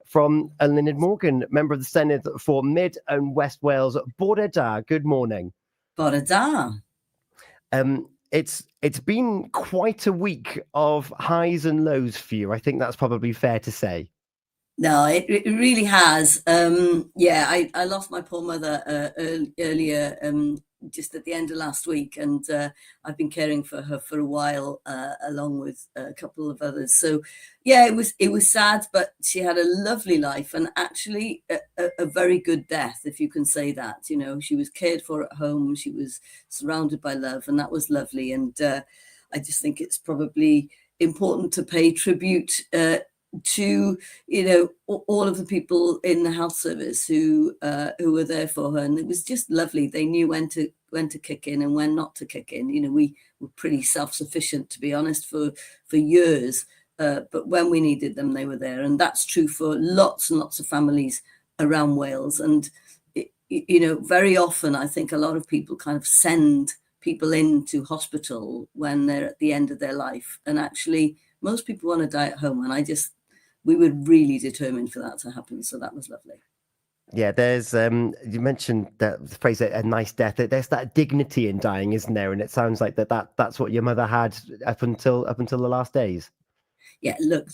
from Eluned Morgan, member of the Senedd for Mid and West Wales. Bore da, good morning. Bore da. It's been quite a week of highs and lows for you. I think that's probably fair to say. No, it really has. I lost my poor mother earlier, just at the end of last week, and I've been caring for her for a while, along with a couple of others. So, yeah, it was sad, but she had a lovely life, and actually a very good death, if you can say that. You know, she was cared for at home, she was surrounded by love, and that was lovely. And I just think it's probably important to pay tribute to, you know, all of the people in the health service who were there for her, and it was just lovely. They knew when to kick in and when not to kick in. You know, we were pretty self-sufficient, to be honest, for years, but when we needed them, they were there, and that's true for lots and lots of families around Wales. And you know, very often I think a lot of people kind of send people into hospital when they're at the end of their life, and actually most people want to die at home, and we were really determined for that to happen. So that was lovely. Yeah, there's you mentioned the phrase a nice death. There's that dignity in dying, isn't there? And it sounds like that's what your mother had up until the last days. Yeah, look,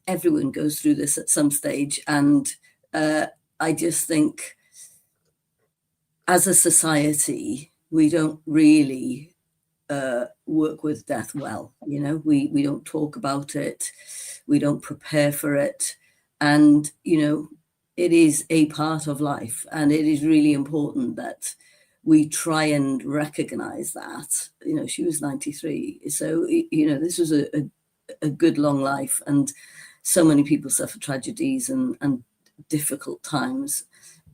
everyone goes through this at some stage, and I just think as a society we don't really work with death well. You know, we don't talk about it, we don't prepare for it, and you know, it is a part of life, and it is really important that we try and recognize that. You know, she was 93, so you know, this was a good long life, and so many people suffer tragedies and difficult times,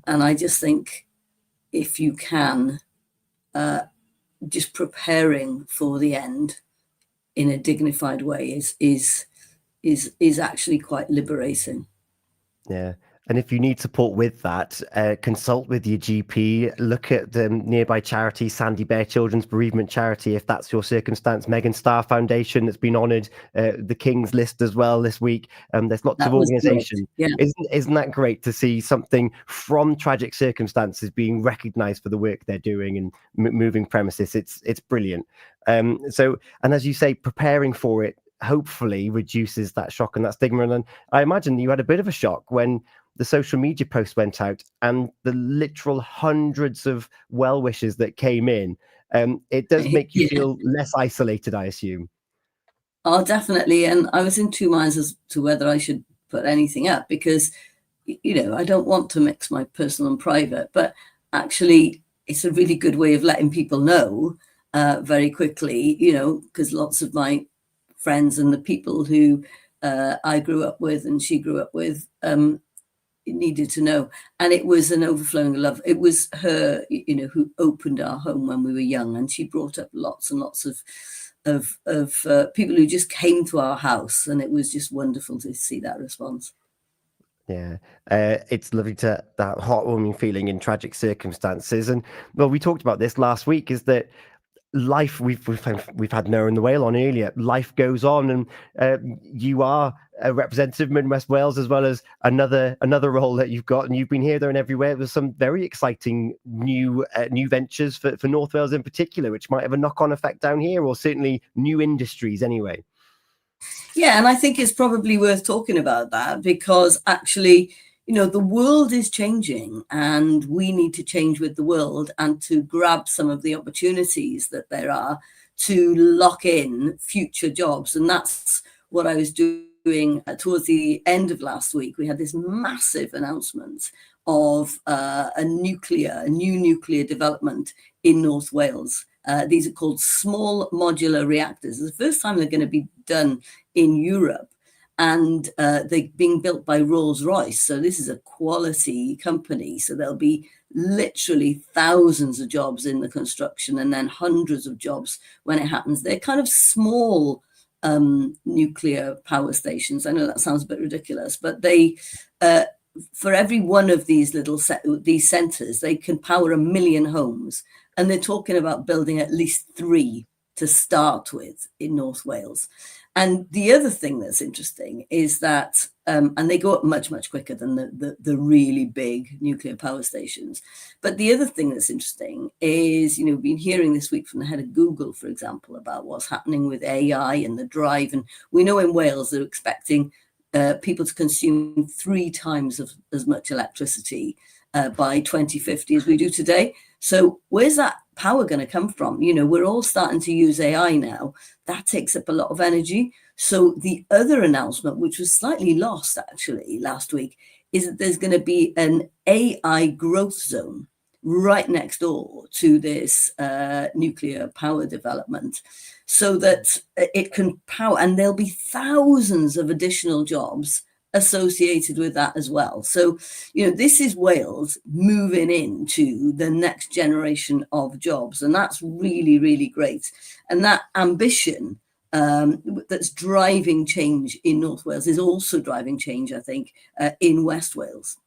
and I just think if you can, just preparing for the end in a dignified way is actually quite liberating. Yeah. And if you need support with that, consult with your GP. Look at the nearby charity, Sandy Bear Children's Bereavement Charity, if that's your circumstance. Megan Starr Foundation that's been honoured, the King's List as well this week. There's lots of organisations. Yeah. Isn't that great to see something from tragic circumstances being recognised for the work they're doing and moving premises? It's brilliant. So, and as you say, preparing for it hopefully reduces that shock and that stigma. And I imagine you had a bit of a shock when the social media post went out and the literal hundreds of well wishes that came in. It does make you feel less isolated, I assume. Oh, definitely. And I was in two minds as to whether I should put anything up, because, you know, I don't want to mix my personal and private, but actually it's a really good way of letting people know very quickly, you know, because lots of my friends and the people who I grew up with and she grew up with needed to know. And it was an overflowing love. It was her, you know, who opened our home when we were young, and she brought up lots and lots of people who just came to our house, and it was just wonderful to see that response. Yeah, it's lovely to that heartwarming feeling in tragic circumstances. And well, we talked about this last week, is that life, we've had Noah and the Whale on earlier. Life goes on, and you are a representative of Mid and West Wales, as well as another role that you've got, and you've been here, there, and everywhere. There's some very exciting new ventures for North Wales in particular, which might have a knock-on effect down here, or certainly new industries anyway. Yeah, and I think it's probably worth talking about that, because actually, you know, the world is changing and we need to change with the world, and to grab some of the opportunities that there are to lock in future jobs. And that's what I was doing towards the end of last week. We had this massive announcement of a new nuclear development in North Wales. These are called small modular reactors. It's the first time they're going to be done in Europe. And they're being built by Rolls-Royce. So this is a quality company. So there'll be literally thousands of jobs in the construction, and then hundreds of jobs when it happens. They're kind of small nuclear power stations. I know that sounds a bit ridiculous, but they, for every one of these these centres, they can power 1 million homes. And they're talking about building at least 3 to start with in North Wales. And the other thing that's interesting is that, and they go up much, much quicker than the really big nuclear power stations. But the other thing that's interesting is, we've been hearing this week from the head of Google, for example, about what's happening with AI and the drive. And we know in Wales they're expecting people to consume 3 times as much electricity by 2050 as we do today. So where's that power going to come from? We're all starting to use AI now. That takes up a lot of energy. So the other announcement, which was slightly lost actually last week, is that there's going to be an AI growth zone right next door to this nuclear power development, so that it can power, and there'll be thousands of additional jobs associated with that as well. So, this is Wales moving into the next generation of jobs, and that's really, really great. And that ambition that's driving change in North Wales is also driving change, I think, in West Wales.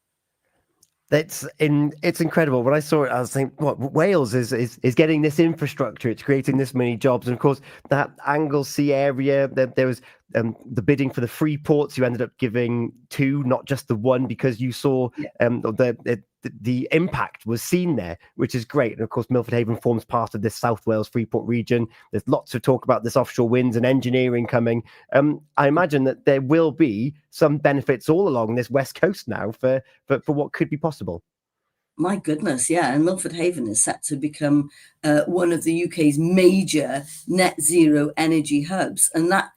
It's incredible. When I saw it, I was thinking, what, Wales is getting this infrastructure, it's creating this many jobs. And of course, that Anglesey area, there was the bidding for the free ports. You ended up giving 2, not just the 1, because you saw the impact was seen there, which is great. And of course, Milford Haven forms part of this South Wales Freeport region. There's lots of talk about this offshore winds and engineering coming. I imagine that there will be some benefits all along this west coast now for what could be possible. My goodness, yeah. And Milford Haven is set to become one of the UK's major net zero energy hubs. And that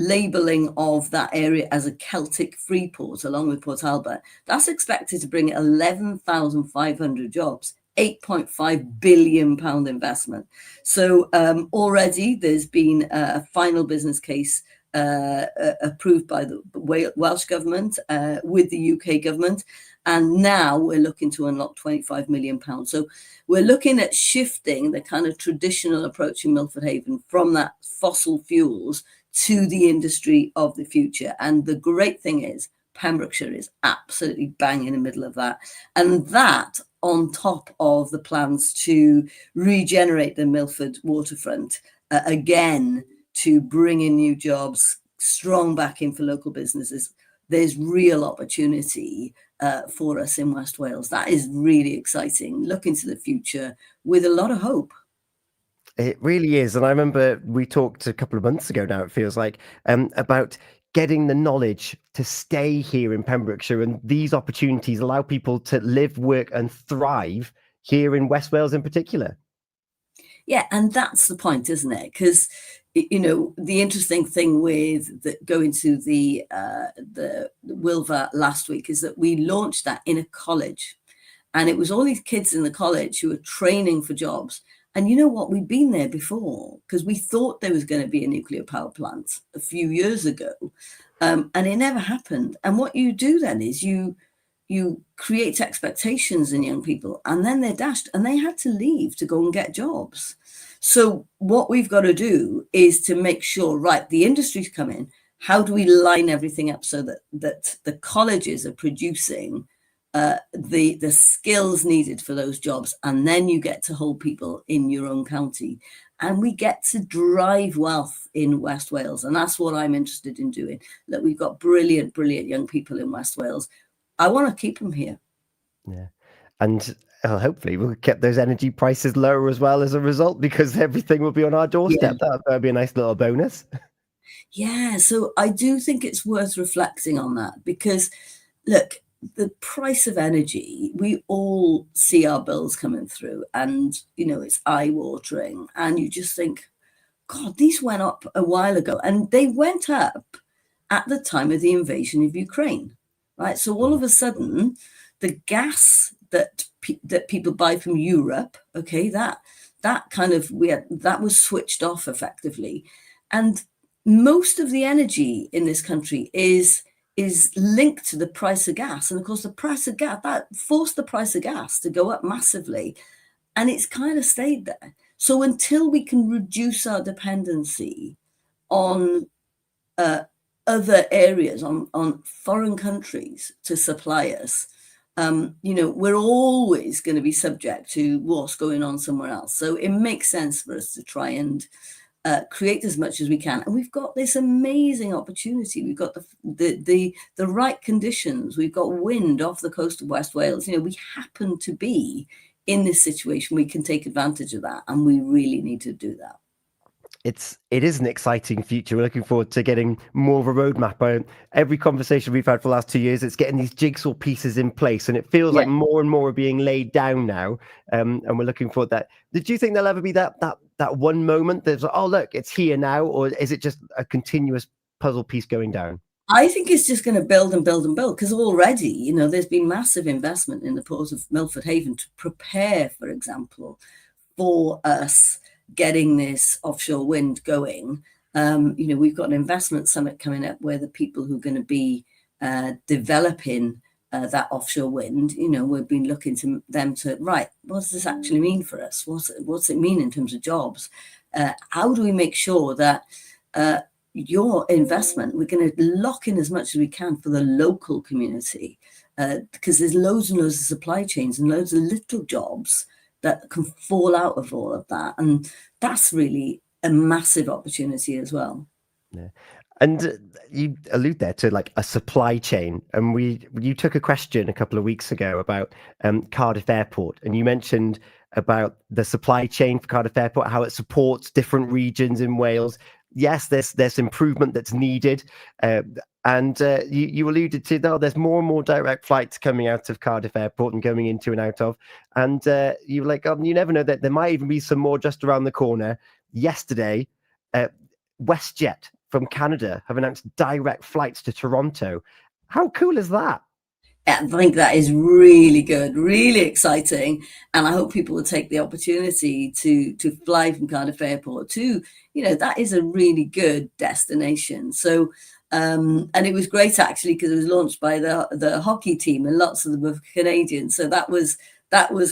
labelling of that area as a Celtic free port, along with Port Albert, that's expected to bring 11,500 jobs, £8.5 billion investment. So already there's been a final business case approved by the Welsh government with the UK government. And now we're looking to unlock £25 million. So we're looking at shifting the kind of traditional approach in Milford Haven from that fossil fuels to the industry of the future. And the great thing is Pembrokeshire is absolutely bang in the middle of that. And that on top of the plans to regenerate the Milford waterfront, again, to bring in new jobs, strong backing for local businesses. There's real opportunity for us in West Wales. That is really exciting. Look into the future with a lot of hope. It really is. And I remember we talked a couple of months ago now, it feels like, about getting the knowledge to stay here in Pembrokeshire, and these opportunities allow people to live, work and thrive here in West Wales in particular. Yeah, and that's the point, isn't it? Because the interesting thing with going to the Wilva last week is that we launched that in a college, and it was all these kids in the college who were training for jobs. And you know what? We'd been there before because we thought there was going to be a nuclear power plant a few years ago, and it never happened. And what you do then is you create expectations in young people, and then they're dashed, and they had to leave to go and get jobs. So what we've got to do is to make sure, right, the industry's come in. How do we line everything up so that the colleges are producing the skills needed for those jobs, and then you get to hold people in your own county, and we get to drive wealth in West Wales. And that's what I'm interested in doing. That we've got brilliant young people in West Wales. I want to keep them here. Yeah. And hopefully we'll get those energy prices lower as well as a result, because everything will be on our doorstep. Yeah. That'll be a nice little bonus. Yeah, so I do think it's worth reflecting on that, because look, the price of energy, we all see our bills coming through, and it's eye-watering, and you just think, God, these went up a while ago, and they went up at the time of the invasion of Ukraine, right? So all of a sudden, the gas that people buy from Europe, okay, that kind of that was switched off effectively, and most of the energy in this country is linked to the price of gas. And of course, the price of gas, that forced the price of gas to go up massively. And it's kind of stayed there. So until we can reduce our dependency on other areas, on foreign countries to supply us, we're always going to be subject to what's going on somewhere else. So it makes sense for us to try and create as much as we can. And we've got this amazing opportunity. We've got the right conditions. We've got wind off the coast of West Wales. We happen to be in this situation. We can take advantage of that, and we really need to do that. It is an exciting future. We're looking forward to getting more of a roadmap. Every conversation we've had for the last 2 years, it's getting these jigsaw pieces in place, and it feels like more and more are being laid down now. And we're looking forward to that. Did you think there'll ever be that one moment that's like, oh look, it's here now, or is it just a continuous puzzle piece going down? I think it's just going to build and build and build, because already, there's been massive investment in the port of Milford Haven to prepare, for example, for us getting this offshore wind going. We've got an investment summit coming up where the people who are going to be developing that offshore wind, we've been looking to them to, right, what does this actually mean for us? What's it mean in terms of jobs? How do we make sure that your investment, we're going to lock in as much as we can for the local community, because there's loads and loads of supply chains and loads of little jobs that can fall out of all of that. And that's really a massive opportunity as well. Yeah. And you allude there to like a supply chain, and you took a question a couple of weeks ago about Cardiff Airport, and you mentioned about the supply chain for Cardiff Airport, how it supports different regions in Wales. Yes, there's improvement that's needed, and you alluded to, there's more and more direct flights coming out of Cardiff Airport and going into and out of, and you were like, you never know, that there might even be some more just around the corner. Yesterday, WestJet from Canada have announced direct flights to Toronto. How cool is that? I think that is really good, really exciting, and I hope people will take the opportunity to fly from Cardiff Airport to, that is a really good destination. So, and it was great actually, because it was launched by the hockey team, and lots of them were Canadian. So that was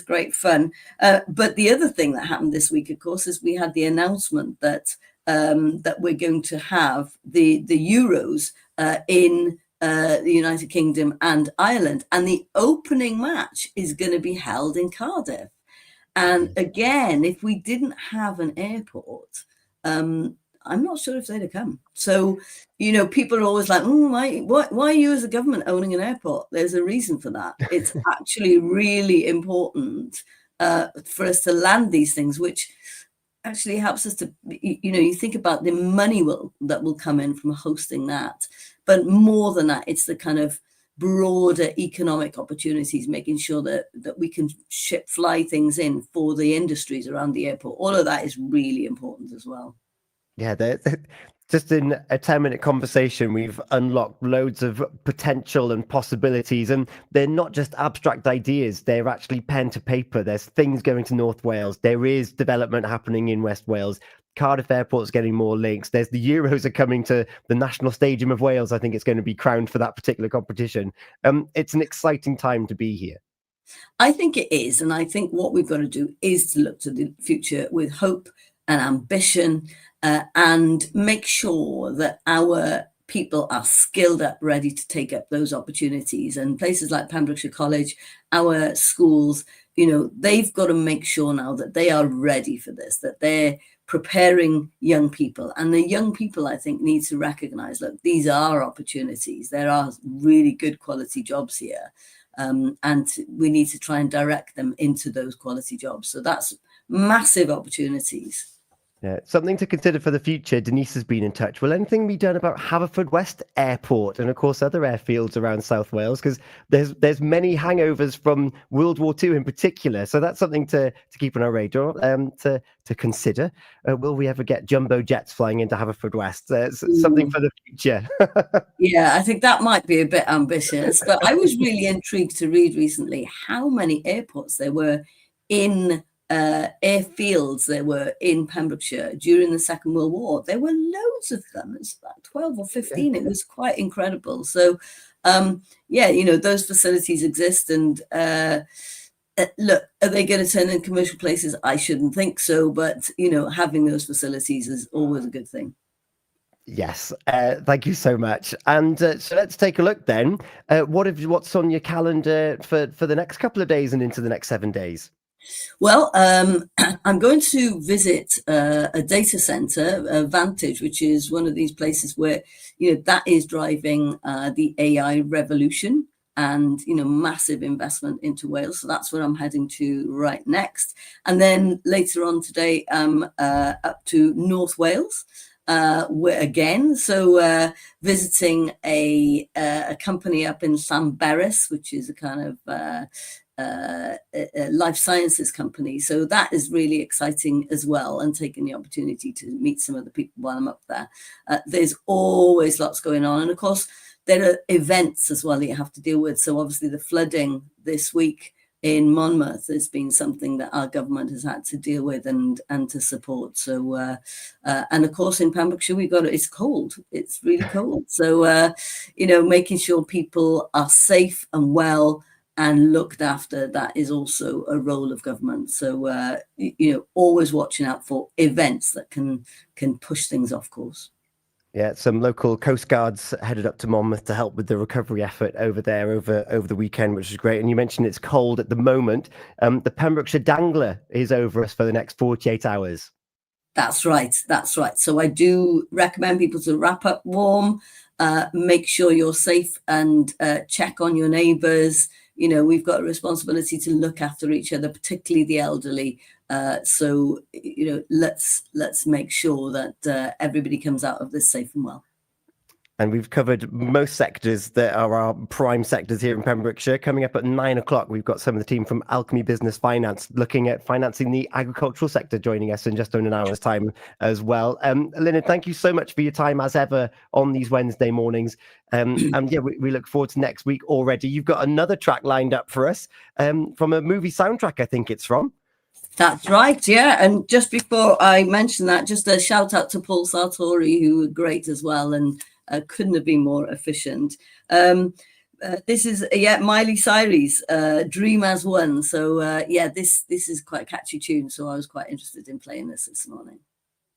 great fun. But the other thing that happened this week, of course, is we had the announcement that we're going to have the Euros in the United Kingdom and Ireland, and the opening match is going to be held in Cardiff. And again, if we didn't have an airport, I'm not sure if they'd have come. So, people are always like, why are you as a government owning an airport? There's a reason for that. It's actually really important for us to land these things, which actually helps us to, you think about the money that will come in from hosting that. But more than that, it's the kind of broader economic opportunities, making sure that we can fly things in for the industries around the airport. All of that is really important as well. Yeah, just in a 10-minute conversation, we've unlocked loads of potential and possibilities, and they're not just abstract ideas, they're actually pen to paper. There's things going to North Wales. There is development happening in West Wales. Cardiff Airport's getting more links. There's the Euros are coming to the National Stadium of Wales. I think it's going to be crowned for that particular competition. It's an exciting time to be here. I think it is. And I think what we've got to do is to look to the future with hope and ambition, and make sure that our people are skilled up, ready to take up those opportunities. And places like Pembrokeshire College, our schools, they've got to make sure now that they are ready for this, that they're preparing young people. And the young people, I think, need to recognize, look, these are opportunities. There are really good quality jobs here. And we need to try and direct them into those quality jobs. So that's massive opportunities. Yeah, something to consider for the future. Denise has been in touch. Will anything be done about Haverfordwest Airport and, of course, other airfields around South Wales? Because there's many hangovers from World War II in particular. So that's something to keep on our radar, to consider. Will we ever get jumbo jets flying into Haverfordwest? Something for the future. Yeah, I think that might be a bit ambitious. But I was really intrigued to read recently how many airports there were in airfields there were in Pembrokeshire during the Second World War. There were loads of them. It's about 12 or 15. It was quite incredible. So, those facilities exist. And look, are they going to turn in commercial places? I shouldn't think so. But, having those facilities is always a good thing. Yes, thank you so much. And so let's take a look then. What's on your calendar for the next couple of days and into the next 7 days? Well, I'm going to visit a data center, Vantage, which is one of these places where, that is driving the AI revolution and, massive investment into Wales. So that's where I'm heading to right next. And then later on today, I'm up to North Wales. Where again, so visiting a company up in Llanberis, which is a kind of a life sciences company. So that is really exciting as well, and taking the opportunity to meet some of the people while I'm up there. There's always lots going on. And of course, there are events as well that you have to deal with. So obviously the flooding this week in Monmouth has been something that our government has had to deal with and to support. So, and of course in Pembrokeshire, it's cold. It's really cold. So, making sure people are safe and well and looked after, that is also a role of government. So, always watching out for events that can push things off course. Yeah, some local Coast Guards headed up to Monmouth to help with the recovery effort over there over the weekend, which is great. And you mentioned it's cold at the moment. The Pembrokeshire Dangler is over us for the next 48 hours. That's right. That's right. So I do recommend people to wrap up warm, make sure you're safe, and check on your neighbours. We've got a responsibility to look after each other, particularly the elderly. So let's make sure that everybody comes out of this safe and well. And we've covered most sectors that are our prime sectors here in Pembrokeshire. Coming up at 9 o'clock, we've got some of the team from Alchemy Business Finance looking at financing the agricultural sector joining us in just under an hour's time as well. Eluned, thank you so much for your time as ever on these Wednesday mornings. And yeah, we look forward to next week already. You've got another track lined up for us from a movie soundtrack, I think it's from. That's right, yeah. And just before I mention that, just a shout out to Paul Sartori, who were great as well, and couldn't have been more efficient. This is Miley Cyrus, "Dream as One." So this is quite a catchy tune. So I was quite interested in playing this morning.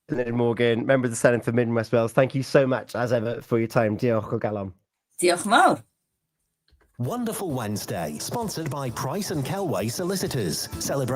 Eluned Morgan, member of the Senate for Mid and West Wales. Thank you so much as ever for your time. Diolch o galon. Diolch yn fawr. Wonderful Wednesday, sponsored by Price and Kelway Solicitors. Celebrate